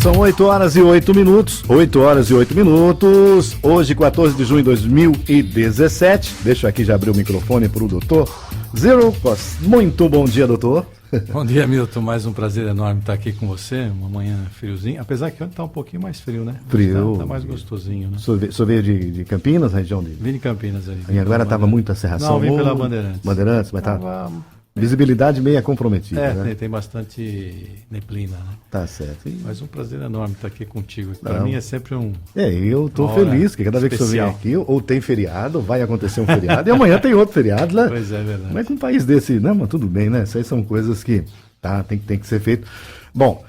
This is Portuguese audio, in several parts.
São 8 horas e 8 minutos. 8 horas e 8 minutos. Hoje, 14 de junho de 2017. Deixa eu aqui já abrir o microfone para o doutor Zero. Muito bom dia, doutor. Bom dia, Milton. Mais um prazer enorme estar aqui com você. Uma manhã friozinha. Apesar que ontem está um pouquinho mais frio, né? Frio. Está mais gostosinho, né? O senhor veio de Campinas, região de... Vim de Campinas ali. E agora estava muita serração? Não, vim pela Bandeirantes. Bandeirantes, mas tá... Visibilidade meio comprometida, né? Tem bastante neblina, né? Tá certo. Mas um prazer enorme estar aqui contigo. Para mim é sempre um... Eu tô feliz, que cada vez que o senhor vem aqui, ou tem feriado, ou vai acontecer um feriado, e amanhã tem outro feriado, né? Pois é, verdade. Mas com um país desse, não, mas tudo bem, né? Isso aí são coisas que tem que ser feito. Bom,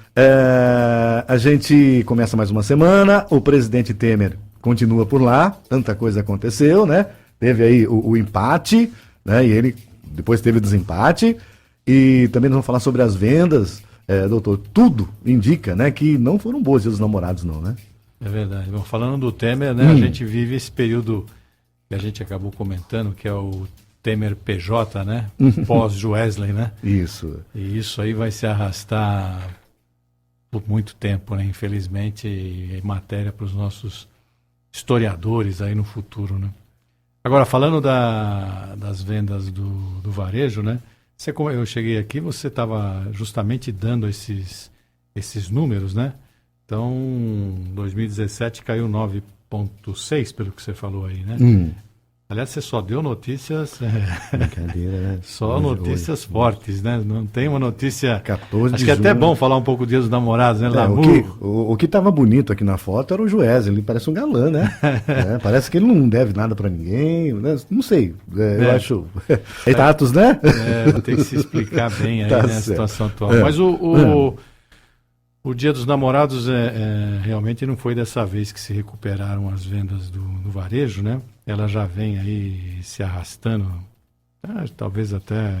a gente começa mais uma semana, o presidente Temer continua por lá, tanta coisa aconteceu, né? Teve aí o empate, né? E ele... Depois teve o desempate e também nós vamos falar sobre as vendas, doutor. Tudo indica, né, que não foram boas os namorados, não, né? É verdade. Bom, falando do Temer, né, a gente vive esse período que a gente acabou comentando, que é o Temer PJ, né? Pós-Joesley, né? Isso. E isso aí vai se arrastar por muito tempo, né? Infelizmente, é matéria para os nossos historiadores aí no futuro, né? Agora, falando das vendas do varejo, né? Eu cheguei aqui, você estava justamente dando esses números, né? Então, 2017 caiu 9,6, pelo que você falou aí, né? Aliás, você só deu notícias... Brincadeira, né? Só notícias fortes, né? Não tem uma notícia... 14 Acho que é até bom falar um pouco do Dia dos Namorados, né? O que estava bonito aqui na foto era o Joesley, ele parece um galã, né? Parece que ele não deve nada para ninguém, né? Não sei, eu acho... Status, né? Vai ter que se explicar bem aí, né? A situação atual. Mas o Dia dos Namorados realmente não foi dessa vez que se recuperaram as vendas do varejo, né? Ela já vem aí se arrastando, talvez até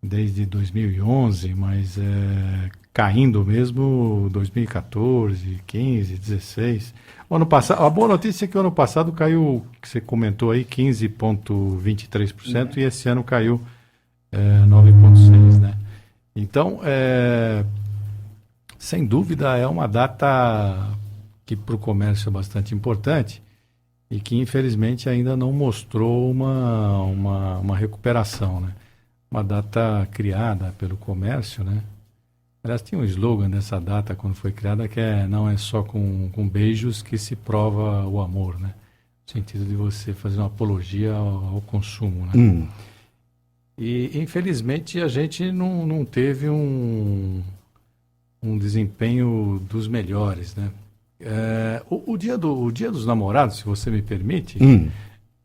desde 2011, mas caindo mesmo 2014, 15, 16. Ano passado, a boa notícia é que o ano passado caiu, que você comentou aí, 15,23% e esse ano caiu 9,6%, né? Então, sem dúvida, é uma data que para o comércio é bastante importante e que, infelizmente, ainda não mostrou uma recuperação, né? Uma data criada pelo comércio, né? Aliás, tinha um slogan dessa data, quando foi criada, que não é só com beijos que se prova o amor, né? No sentido de você fazer uma apologia ao consumo, né? E, infelizmente, a gente não teve um desempenho dos melhores, né? O dia dos Namorados, se você me permite,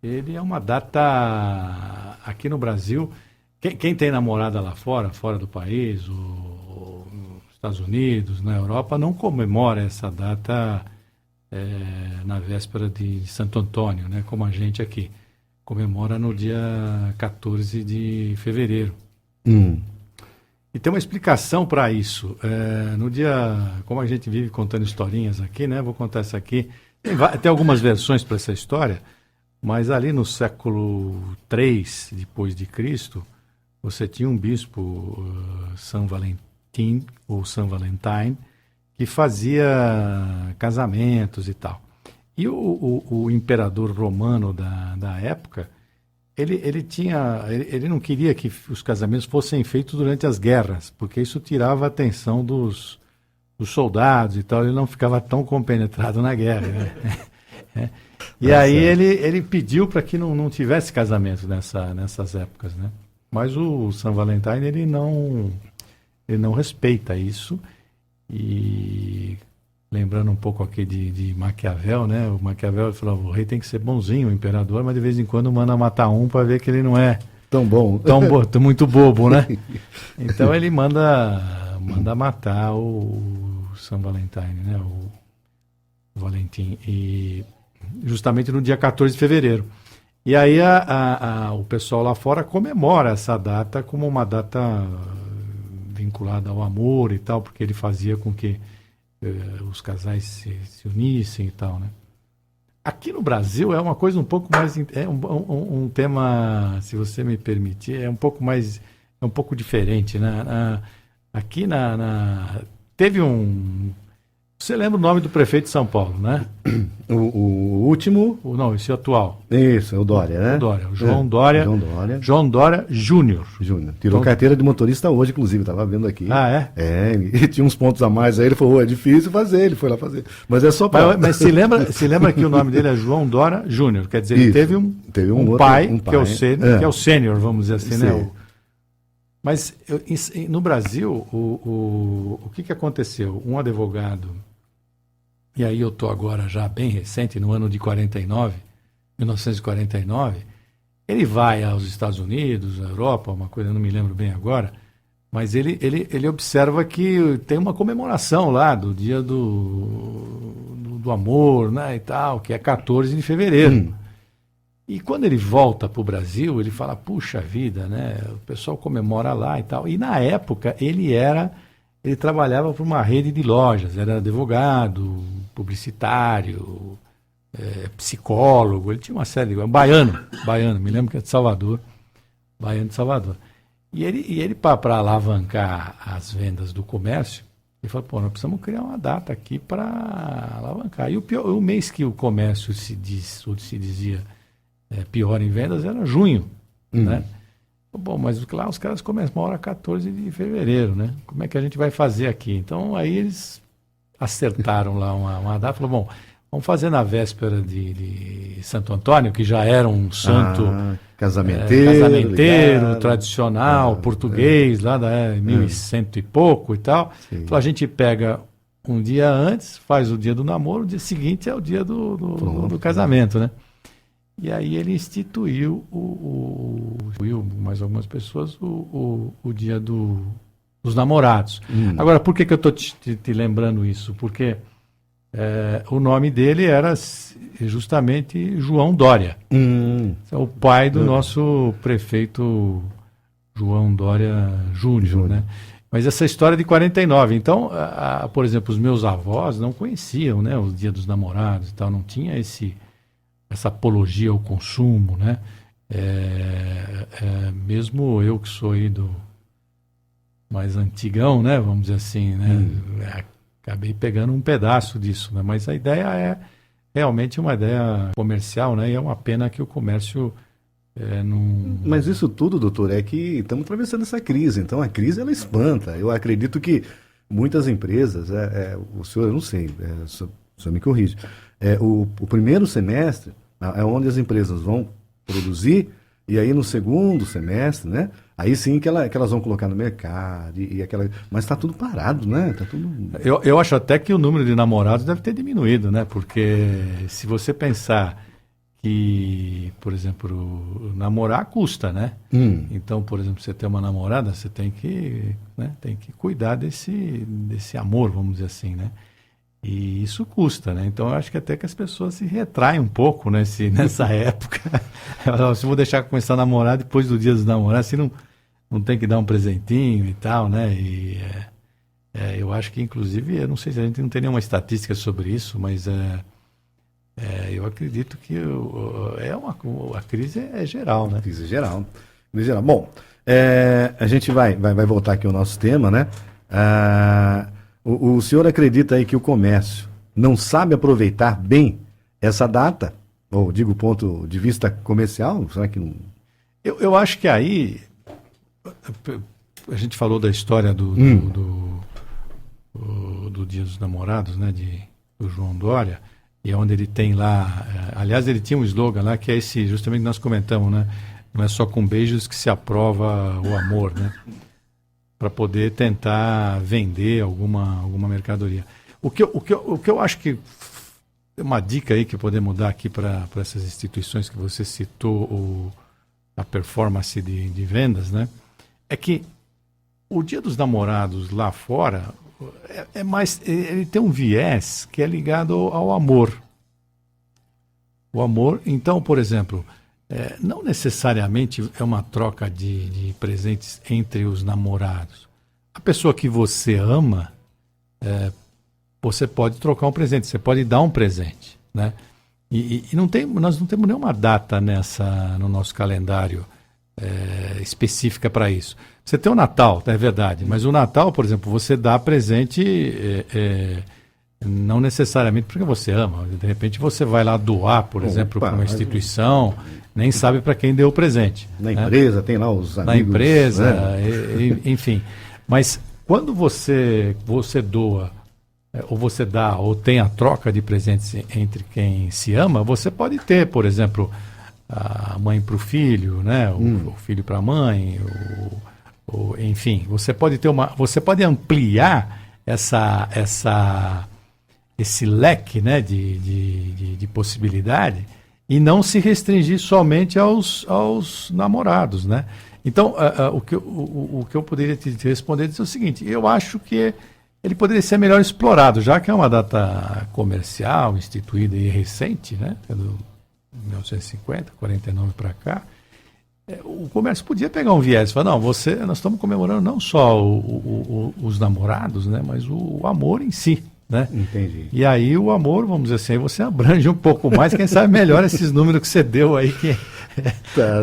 ele é uma data aqui no Brasil. Quem tem namorada lá fora do país, ou nos Estados Unidos, na Europa, não comemora essa data na véspera de Santo Antônio, né? Como a gente aqui comemora no dia 14 de fevereiro. E tem uma explicação para isso. No dia, como a gente vive contando historinhas aqui, né? Vou contar essa aqui. Tem algumas versões para essa história, mas ali no século III depois de Cristo, você tinha um bispo, São Valentim, ou São Valentine, que fazia casamentos e tal. E o imperador romano da época, ele não queria que os casamentos fossem feitos durante as guerras, porque isso tirava a atenção dos soldados e tal, ele não ficava tão compenetrado na guerra, né? E aí ele pediu para que não tivesse casamento nessas épocas, né? Mas o São Valentine ele não respeita isso. E lembrando um pouco aqui de Maquiavel, né? O Maquiavel falou: o rei tem que ser bonzinho, o imperador, mas de vez em quando manda matar um para ver que ele não é tão bom, muito bobo, né? Então ele manda matar o São Valentine, né? O Valentim, e justamente no dia 14 de fevereiro. E aí o pessoal lá fora comemora essa data como uma data vinculada ao amor e tal, porque ele fazia com que os casais se unissem e tal, né? Aqui no Brasil é uma coisa um pouco mais... É um tema, se você me permitir, é um pouco diferente, né? Aqui teve Você lembra o nome do prefeito de São Paulo, né? O último. Não, esse atual. Isso, é o Dória, né? O Dória. O João Dória. João Dória. João Dória Júnior. Tirou carteira de motorista hoje, inclusive, estava vendo aqui. Ah, é? Ele tinha uns pontos a mais aí, ele falou, é difícil fazer, ele foi lá fazer. Mas é só para... Mas se lembra que o nome dele é João Dória Júnior, quer dizer, ele teve um pai, que é o sênior, vamos dizer assim, né? Mas no Brasil, o que aconteceu? Um advogado, e aí eu estou agora já bem recente, no ano de 1949, ele vai aos Estados Unidos, à Europa, uma coisa, eu não me lembro bem agora, mas ele observa que tem uma comemoração lá do dia do amor, né, e tal, que é 14 de fevereiro. E quando ele volta para o Brasil, ele fala, puxa vida, né? O pessoal comemora lá e tal. E na época ele trabalhava para uma rede de lojas, era advogado, publicitário, psicólogo, ele tinha uma série de... Baiano, me lembro que é de Salvador, baiano de Salvador. E ele para alavancar as vendas do comércio, ele falou, pô, nós precisamos criar uma data aqui para alavancar. E o mês que o comércio se dizia pior em vendas era junho, né? Bom, mas lá os caras começam uma hora 14 de fevereiro, né? Como é que a gente vai fazer aqui? Então, aí eles acertaram lá uma data, falaram, bom, vamos fazer na véspera de Santo Antônio, que já era um santo casamenteiro, tradicional, português, lá da 1100 e pouco e tal. Então, a gente pega um dia antes, faz o dia do namoro, o dia seguinte é o dia do casamento, né? E aí ele instituiu, mais algumas pessoas, o dia dos namorados. Agora, por que eu estou te lembrando isso? Porque o nome dele era justamente João Dória. É o pai do nosso prefeito João Dória Júnior, né? Mas essa história de 49. Então, por exemplo, os meus avós não conheciam, né, o dia dos namorados e tal, não tinha essa apologia ao consumo, né? Mesmo eu que sou aí do mais antigão, né? Vamos dizer assim, né? Acabei pegando um pedaço disso, né? Mas a ideia é realmente uma ideia comercial, né? E é uma pena que o comércio não... Mas isso tudo, doutor, é que estamos atravessando essa crise. Então a crise, ela espanta. Eu acredito que muitas empresas, o senhor, eu não sei, o senhor me corrige, o primeiro semestre é onde as empresas vão produzir, e aí no segundo semestre, né? Aí sim que elas vão colocar no mercado, mas está tudo parado, né? Tá tudo... Eu acho até que o número de namorados deve ter diminuído, né? Porque se você pensar que, por exemplo, namorar custa, né? Então, por exemplo, você ter uma namorada, você tem que cuidar desse amor, vamos dizer assim, né? E isso custa, né? Então eu acho que até que as pessoas se retraem um pouco nessa época. Se eu vou deixar começar a namorar depois do dia dos namorados, se não tem que dar um presentinho e tal, né? E eu acho que, inclusive, eu não sei se a gente não tem nenhuma estatística sobre isso, mas eu acredito que a crise é geral, né? A crise é geral. Bom, a gente vai voltar aqui ao nosso tema, né? O senhor acredita aí que o comércio não sabe aproveitar bem essa data? Ou digo, ponto de vista comercial? Será que não... Eu acho que aí... A gente falou da história do Dia dos Namorados, né? Do João Dória, e é onde ele tem lá... aliás, ele tinha um slogan lá, que é esse, justamente que nós comentamos, né? Não é só com beijos que se aprova o amor, né? Para poder tentar vender alguma mercadoria. O que eu acho que uma dica aí que podemos dar aqui para essas instituições que você citou, a performance de vendas, né? É que o Dia dos Namorados lá fora ele tem um viés que é ligado ao amor. O amor, então, por exemplo, não necessariamente é uma troca de presentes entre os namorados. A pessoa que você ama, você pode trocar um presente, você pode dar um presente, né? E nós não temos nenhuma data no nosso calendário específica para isso. Você tem o Natal, é verdade, mas o Natal, por exemplo, você dá presente Não necessariamente porque você ama. De repente você vai lá doar, por exemplo, para uma instituição, nem sabe para quem deu o presente. Na empresa, tem lá os amigos. Na empresa, enfim. Mas quando você doa, ou você dá, ou tem a troca de presentes entre quem se ama, você pode ter, por exemplo, a mãe para o filho, né? O filho para a mãe, enfim, você pode ampliar esse leque, né, de possibilidade e não se restringir somente aos namorados, né? Então, o que eu poderia te responder é o seguinte: eu acho que ele poderia ser melhor explorado, já que é uma data comercial instituída e recente, né? É do 1950, 49 para cá. O comércio podia pegar um viés e falar, não, nós estamos comemorando não só os namorados, né, mas o amor em si, né? Entendi. E aí o amor, vamos dizer assim, aí você abrange um pouco mais, quem sabe melhor esses números que você deu aí, que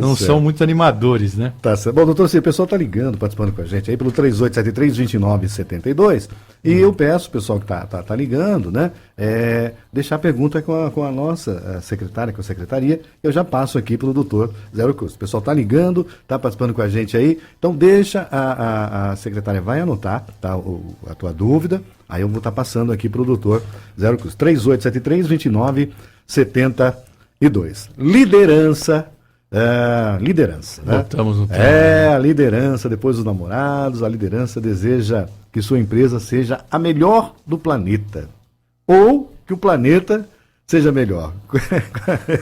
não são muito animadores, né? Tá certo. Bom, doutor, o pessoal está ligando, participando com a gente aí pelo 3873-2972. E eu peço, o pessoal que tá ligando, né, deixar a pergunta com a nossa secretária, com a secretaria. Eu já passo aqui pelo doutor Zé Augusto. O pessoal está ligando, está participando com a gente aí. Então, deixa a secretária, vai anotar, tá, a tua dúvida. Aí eu vou estar passando aqui para o doutor Zé Augusto. 3873-2972. Liderança. Liderança, né? Voltamos no tema. A liderança, depois dos namorados, a liderança deseja que sua empresa seja a melhor do planeta. Ou que o planeta seja melhor.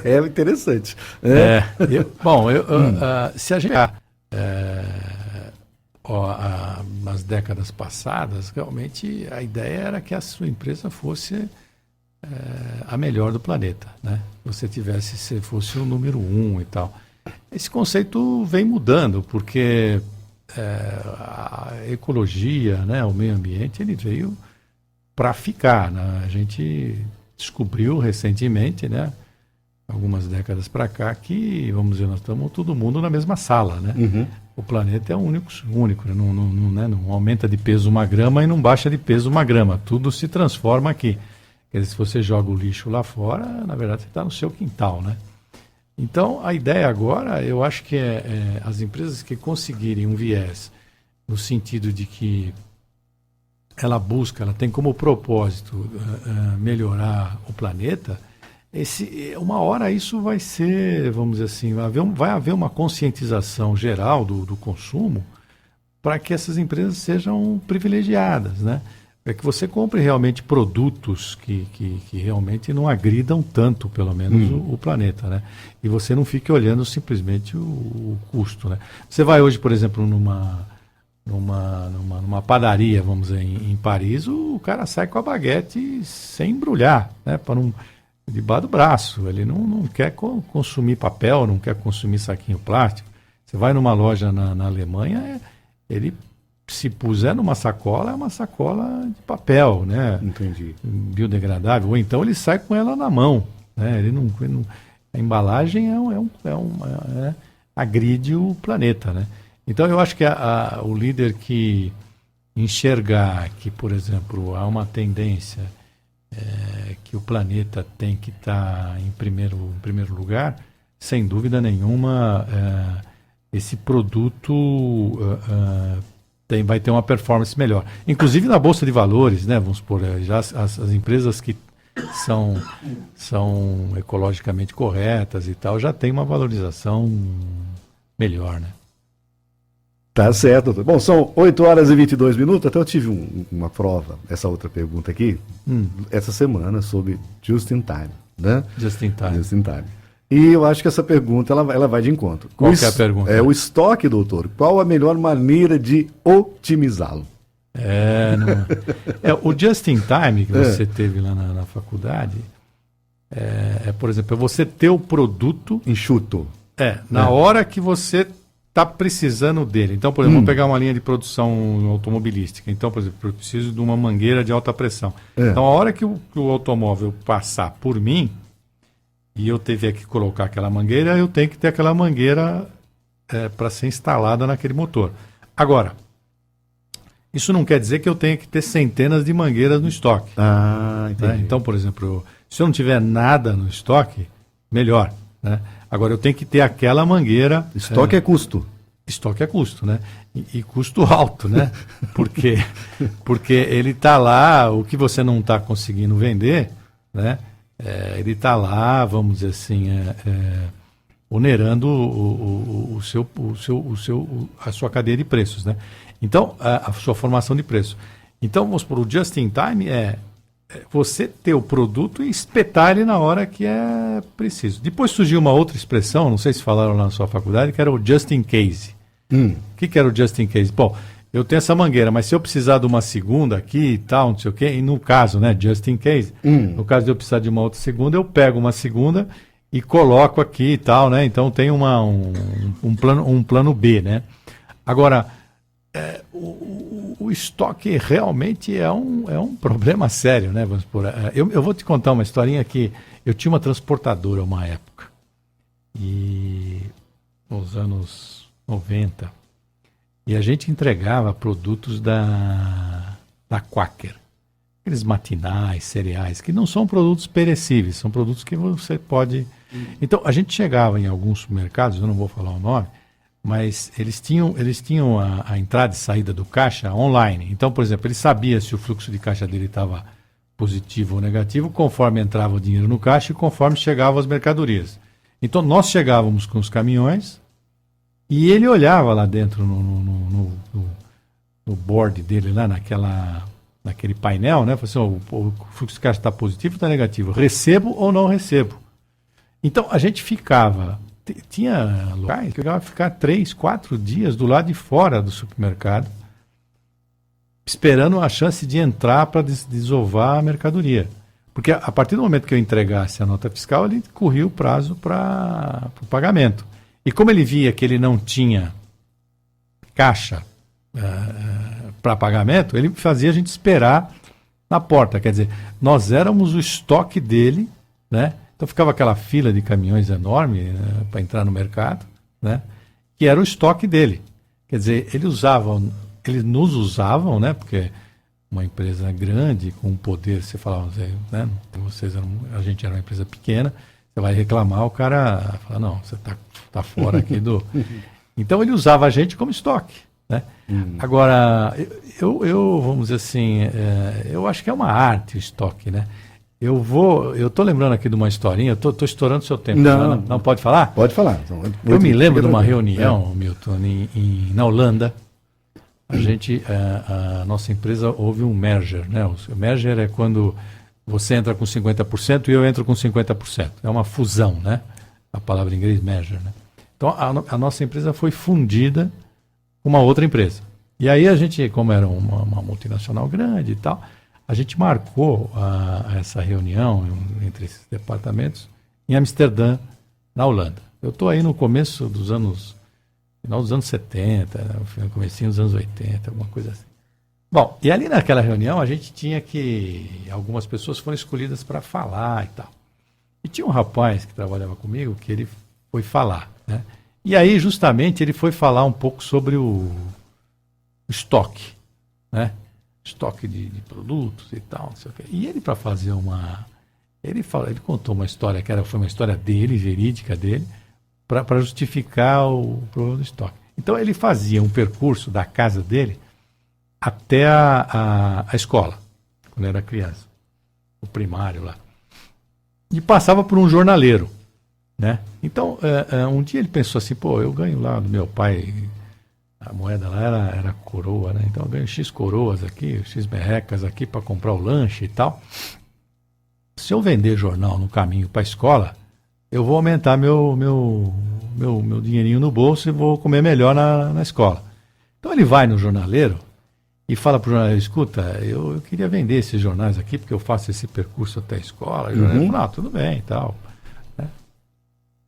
É interessante. Né? Se a gente nas décadas passadas, realmente a ideia era que a sua empresa fosse a melhor do planeta, né? Você fosse o número 1 e tal. Esse conceito vem mudando, porque a ecologia, né, o meio ambiente, ele veio para ficar, né? A gente descobriu recentemente, né, algumas décadas para cá, que, vamos dizer, nós estamos todo mundo na mesma sala, né? Uhum. O planeta é único, né? Não aumenta de peso uma grama e não baixa de peso uma grama. Tudo se transforma aqui. Quer dizer, se você joga o lixo lá fora, na verdade você está no seu quintal, né? Então, a ideia agora, eu acho que as empresas que conseguirem um viés no sentido de que ela tem como propósito melhorar o planeta, uma hora isso vai ser, vamos dizer assim, vai haver uma conscientização geral do consumo para que essas empresas sejam privilegiadas, né? É que você compre realmente produtos que realmente não agridam tanto, pelo menos, o planeta, né? E você não fique olhando simplesmente o custo, né? Você vai hoje, por exemplo, numa padaria, vamos dizer, em Paris, o cara sai com a baguete sem embrulhar, né? Debaixo do braço. Ele não quer consumir papel, não quer consumir saquinho plástico. Você vai numa loja na Alemanha, ele... se puser numa sacola, é uma sacola de papel, né? Entendi. Biodegradável. Ou então ele sai com ela na mão, né? A embalagem agride o planeta, né? Então eu acho que o líder que enxergar que, por exemplo, há uma tendência que o planeta tem que estar em primeiro lugar, sem dúvida nenhuma, esse produto vai ter uma performance melhor. Inclusive na Bolsa de Valores, né? Vamos supor, já as empresas que são ecologicamente corretas e tal, já tem uma valorização melhor, né? Tá certo. Bom, são 8h22. Até eu tive uma prova, essa outra pergunta aqui, essa semana, sobre Just in Time, né? Just in Time. Just in Time. E eu acho que essa pergunta ela vai de encontro. Qual que é a pergunta? O estoque, doutor. Qual a melhor maneira de otimizá-lo? O Just in Time que você teve lá na faculdade, por exemplo, você ter o produto enxuto. Na hora que você está precisando dele. Então, por exemplo, vamos pegar uma linha de produção automobilística. Então, por exemplo, eu preciso de uma mangueira de alta pressão. Então, a hora que o automóvel passar por mim, e eu tiver que colocar aquela mangueira, eu tenho que ter aquela mangueira para ser instalada naquele motor. Agora, Isso não quer dizer que eu tenha que ter centenas de mangueiras no estoque. Entendi. Né? Então, por exemplo, se eu não tiver nada no estoque, melhor. Né? Agora, eu tenho que ter aquela mangueira... Estoque é custo. Estoque é custo, né? E custo alto, né? Porque ele está lá, o que você não está conseguindo vender, né? Ele está lá, vamos dizer assim, onerando a sua cadeia de preços, né? Então, a sua formação de preço. Então, vamos por o just in time você ter o produto e espetar ele na hora que é preciso. Depois surgiu uma outra expressão, não sei se falaram na sua faculdade, que era o just in case. O que era o just in case? Bom, eu tenho essa mangueira, mas se eu precisar de uma segunda aqui e tal, não sei o quê, e no caso, né, just in case, no caso de eu precisar de uma outra segunda, eu pego uma segunda e coloco aqui e tal, né? Então tem um plano B, né? Agora, o estoque realmente é um problema sério, né? Vamos por, eu vou te contar uma historinha que eu tinha uma transportadora uma época, e nos anos 90, e a gente entregava produtos da Quaker, aqueles matinais, cereais, que não são produtos perecíveis, são produtos que você pode... Então, a gente chegava em alguns supermercados, eu não vou falar o nome, mas eles tinham a entrada e saída do caixa online. Então, por exemplo, ele sabia se o fluxo de caixa dele estava positivo ou negativo, conforme entrava o dinheiro no caixa e conforme chegavam as mercadorias. Então, nós chegávamos com os caminhões e ele olhava lá dentro no board dele, lá naquele painel, né? Falou assim, o fluxo de caixa está positivo ou está negativo? Recebo ou não recebo? Então, a gente ficava... Tinha locais que eu ia ficar 3, 4 dias do lado de fora do supermercado, esperando a chance de entrar para desovar a mercadoria. Porque a partir do momento que eu entregasse a nota fiscal, ele corria o prazo para o pagamento. E como ele via que ele não tinha caixa para pagamento, ele fazia a gente esperar na porta. Quer dizer, nós éramos o estoque dele, né? Então ficava aquela fila de caminhões enorme para entrar no mercado, né? Que era o estoque dele. Quer dizer, eles nos usavam, né? Porque uma empresa grande, com poder, você falava, né? A gente era uma empresa pequena, você vai reclamar, o cara fala, não, você tá fora aqui do... Então ele usava a gente como estoque, né? Agora, eu vamos dizer assim, eu acho que é uma arte o estoque, né? Eu tô lembrando aqui de uma historinha, tô estourando o seu tempo. Não pode falar? Pode falar. Então, eu me lembro de uma reunião, Milton, na Holanda. A nossa empresa houve um merger, né? O merger é quando você entra com 50% e eu entro com 50%. É uma fusão, né? A palavra em inglês, merger, né? Então, a nossa empresa foi fundida com uma outra empresa. E aí a gente, como era uma multinacional grande e tal, a gente marcou essa reunião entre esses departamentos em Amsterdã, na Holanda. Eu estou aí no começo dos anos, final dos anos 70, comecinho dos anos 80, alguma coisa assim. Bom, e ali naquela reunião a gente tinha algumas pessoas foram escolhidas para falar e tal. E tinha um rapaz que trabalhava comigo que ele foi falar, né? E aí justamente ele foi falar um pouco sobre o estoque, né? Estoque de produtos e tal, não sei o quê. E ele, para fazer ele contou uma história foi uma história dele, verídica dele, para justificar o problema do estoque. Então ele fazia um percurso da casa dele até a escola, quando era criança, o primário lá. E passava por um jornaleiro, né? Então, um dia ele pensou assim, eu ganho lá do meu pai... A moeda lá era coroa, né? Então eu ganho X coroas aqui, X merrecas aqui para comprar o lanche e tal. Se eu vender jornal no caminho para a escola, eu vou aumentar meu dinheirinho no bolso e vou comer melhor na escola. Então ele vai no jornaleiro e fala para o jornaleiro, escuta, eu queria vender esses jornais aqui porque eu faço esse percurso até a escola. E o jornaleiro fala, tudo bem e tal.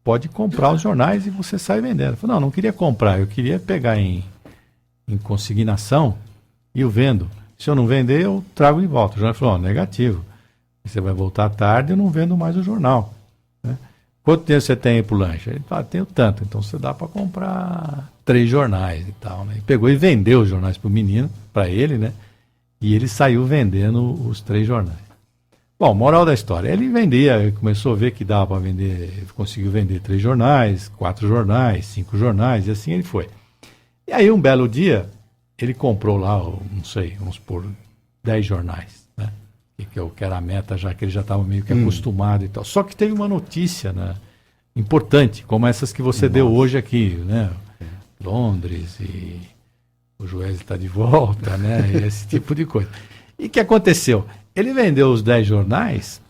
Pode comprar os jornais e você sai vendendo. Eu falei, não queria comprar, eu queria pegar em consignação e eu vendo. Se eu não vender, eu trago de volta. O jornal falou, negativo. Você vai voltar tarde, eu não vendo mais o jornal. Né? quanto dinheiro você tem aí pro lanche? Ele fala, tenho tanto, então você dá para comprar 3 jornais e tal, né? E pegou e vendeu os jornais pro menino, para ele, né? E ele saiu vendendo os 3 jornais. Bom, moral da história, ele vendia, começou a ver que dava para vender, conseguiu vender 3 jornais, 4 jornais, 5 jornais, e assim ele foi. E aí um belo dia, ele comprou lá, não sei, vamos supor, 10 jornais, né? Que era a meta, já que ele já estava meio que acostumado e tal. Só que teve uma notícia, né, importante, como essas que você deu hoje aqui, né? Londres e o Joel está de volta, né? E esse tipo de coisa. E o que aconteceu? Ele vendeu os 10 jornais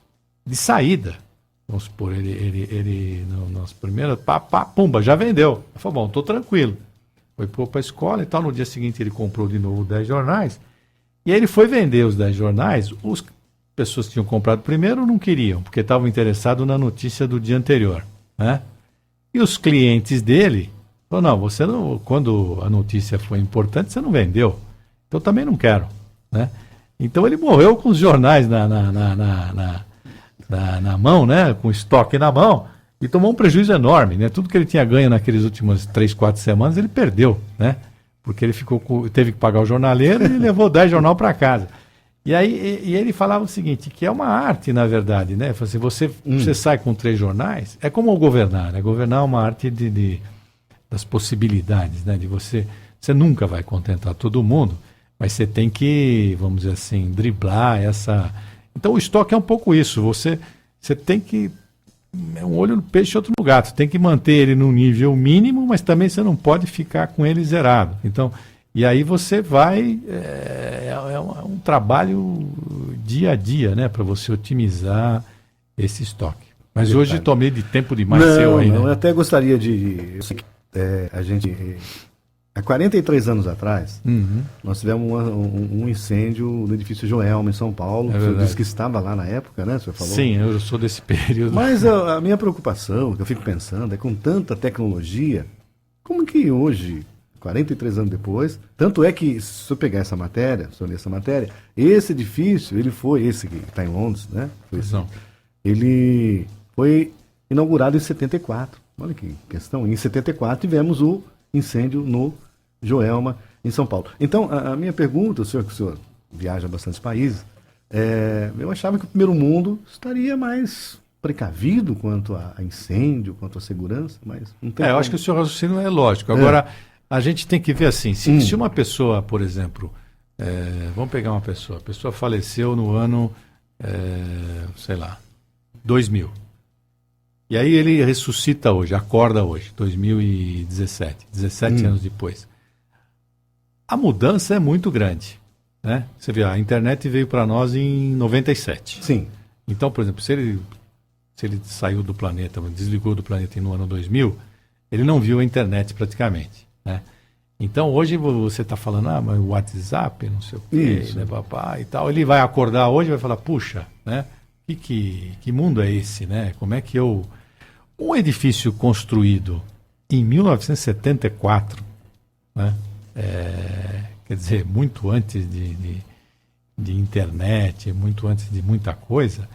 de saída. Vamos supor, ele no nosso primeiro, pumba, já vendeu. Ele falou, bom, estou tranquilo. Foi para a escola e tal. No dia seguinte ele comprou de novo 10 jornais. E aí ele foi vender os 10 jornais. As pessoas que tinham comprado primeiro não queriam, porque estavam interessados na notícia do dia anterior, né? E os clientes dele falaram, não, você não, quando a notícia foi importante, você não vendeu. Então eu também não quero, né? Então ele morreu com os jornais na mão, né? Com o estoque na mão, e tomou um prejuízo enorme, né? Tudo que ele tinha ganho naqueles últimas 3, 4 semanas, ele perdeu, né? Porque ele teve que pagar o jornaleiro e levou 10 jornal para casa. E aí ele falava o seguinte, que é uma arte, na verdade, né? Assim, você sai com 3 jornais, é como governar, né? Governar é uma arte das possibilidades, né? De você nunca vai contentar todo mundo, mas você tem que, vamos dizer assim, driblar essa... Então o estoque é um pouco isso, você tem que... É um olho no peixe e outro no gato. Tem que manter ele no nível mínimo, mas também você não pode ficar com ele zerado. Então, e aí você vai... É um trabalho dia a dia, né? Para você otimizar esse estoque. Mas hoje tomei de tempo demais seu aí, não, né? eu até gostaria de... a gente... Há 43 anos atrás, nós tivemos um incêndio no edifício Joelma, em São Paulo. O senhor disse que estava lá na época, né? O senhor falou? Sim, eu sou desse período. Mas a minha preocupação, que eu fico pensando, é com tanta tecnologia, como que hoje, 43 anos depois, tanto é que, se eu pegar essa matéria, se eu ler essa matéria, esse edifício, esse que está em Londres, né? Ele foi inaugurado em 74. Olha que questão. Em 74 tivemos o incêndio no Joelma, em São Paulo. Então, a minha pergunta, que o senhor viaja a bastantes países, eu achava que o primeiro mundo estaria mais precavido quanto a incêndio, quanto a segurança, mas não tem eu acho que o seu raciocínio é lógico. Agora, a gente tem que ver assim, se uma pessoa, por exemplo, vamos pegar uma pessoa, a pessoa faleceu no ano, sei lá, 2000. E aí ele ressuscita hoje, acorda hoje, 2017, 17 anos depois. A mudança é muito grande, né? Você vê, a internet veio para nós em 97. Sim. Então, por exemplo, se ele saiu do planeta, desligou do planeta no ano 2000, ele não viu a internet praticamente, né? Então, hoje você está falando, mas o WhatsApp, não sei o quê, né, papá, e tal. Ele vai acordar hoje e vai falar, puxa, né? Que mundo é esse, né? Como é que eu... Um edifício construído em 1974, né? Quer dizer, muito antes de internet, muito antes de muita coisa,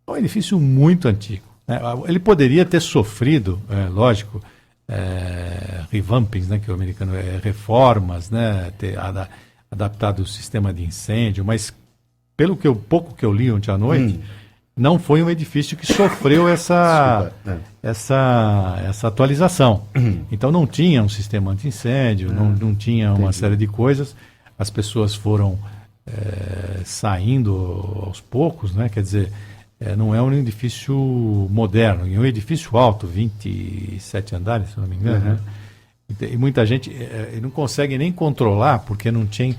é um edifício muito antigo, né? Ele poderia ter sofrido, lógico, revampings, né, que o americano reformas, né, ter adaptado o sistema de incêndio, mas pelo pouco que eu li ontem à noite, não foi um edifício que sofreu essa atualização. Então não tinha um sistema anti-incêndio, não tinha uma série de coisas. As pessoas foram saindo aos poucos, né? Quer dizer, não é um edifício moderno, é um edifício alto, 27 andares, se não me engano. Né? E muita gente não consegue nem controlar, porque não tinha...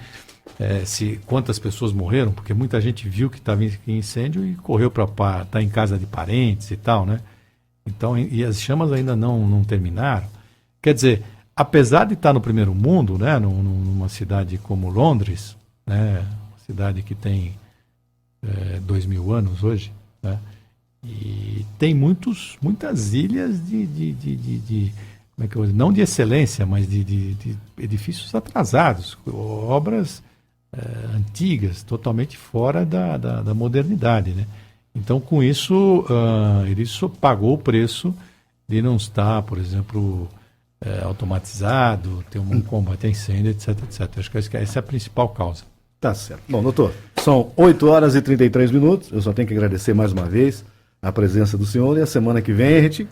quantas pessoas morreram, porque muita gente viu que estava em incêndio e correu para estar em casa de parentes e tal, né? Então, e as chamas ainda não terminaram. Quer dizer, apesar de estar no primeiro mundo, né, numa cidade como Londres, né, uma cidade que tem 2000 anos hoje, né, e tem muitas ilhas como é que eu vou dizer? Não de excelência, mas de edifícios atrasados, obras antigas, totalmente fora da modernidade, né? Então, com isso, ele só pagou o preço de não estar, por exemplo, automatizado, ter um combate a incêndio, etc, etc. Acho que essa é a principal causa. Tá certo. Bom, doutor, são 8 horas e 33 minutos. Eu só tenho que agradecer mais uma vez a presença do senhor, e a semana que vem a gente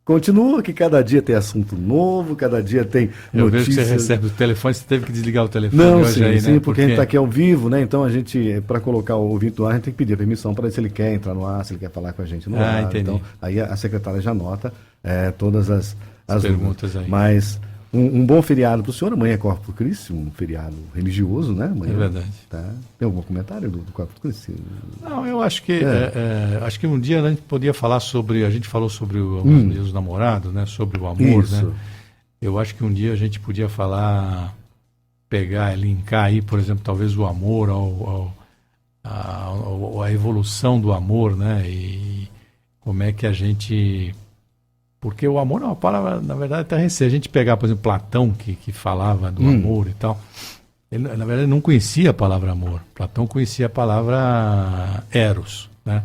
continua, que cada dia tem assunto novo, cada dia tem notícias. Eu vejo que você recebe o telefone, você teve que desligar o telefone Não, hoje sim, aí, sim, né? porque a gente está aqui ao vivo, né? Então a gente, para colocar o ouvinte no ar, a gente tem que pedir permissão para se ele quer entrar no ar, se ele quer falar com a gente no ar. Entendi. Então, aí a secretária já anota todas as perguntas aí. Mas um bom feriado para o senhor. Amanhã é Corpus Christi, um feriado religioso, né? Amanhã, É verdade. Tá? Tem algum comentário do Corpus Christi? Não, eu acho que acho que um dia a gente podia falar sobre, a gente falou sobre os namorados, né? Sobre o amor, Isso. né? Eu acho que um dia a gente podia falar, pegar, linkar aí, por exemplo, talvez o amor a evolução do amor, né? E como é que a gente... Porque o amor é uma palavra, na verdade, até recente. A gente pegar, por exemplo, Platão, que falava do amor e tal, ele, na verdade, não conhecia a palavra amor. Platão conhecia a palavra eros, né?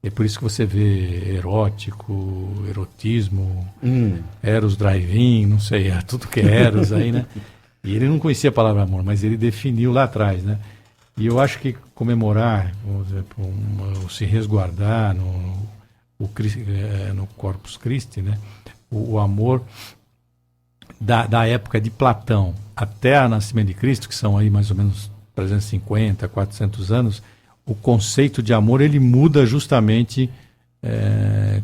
É por isso que você vê erótico, erotismo, eros drive-in, não sei, é tudo que é eros aí, né? E ele não conhecia a palavra amor, mas ele definiu lá atrás, né? E eu acho que comemorar, vamos dizer, se resguardar no Corpus Christi, né? O amor da época de Platão até o nascimento de Cristo, que são aí mais ou menos 350, 400 anos, o conceito de amor ele muda justamente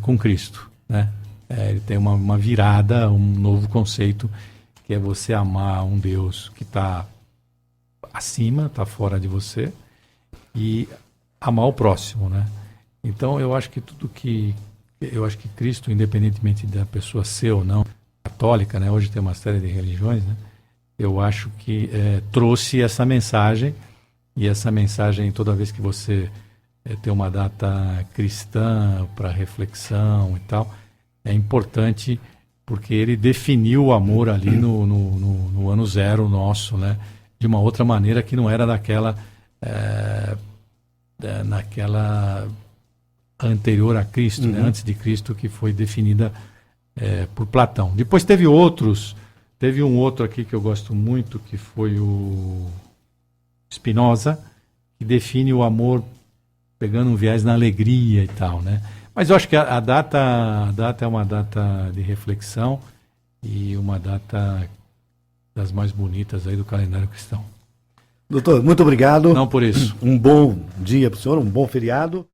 com Cristo, né? Ele tem uma virada, um novo conceito, que é você amar um Deus que está acima, está fora de você, e amar o próximo, né? Então, eu acho que eu acho que Cristo, independentemente da pessoa ser ou não católica, né? Hoje tem uma série de religiões, né? Eu acho que trouxe essa mensagem, e essa mensagem, toda vez que você tem uma data cristã para reflexão e tal, é importante, porque ele definiu o amor ali no ano zero nosso, né? De uma outra maneira que não era naquela anterior a Cristo, né? Antes de Cristo, que foi definida por Platão. Depois teve um outro aqui que eu gosto muito, que foi o Spinoza, que define o amor pegando um viés na alegria e tal, né? Mas eu acho que a data é uma data de reflexão e uma data das mais bonitas aí do calendário cristão. Doutor, muito obrigado. Não por isso. Um bom dia para o senhor, um bom feriado.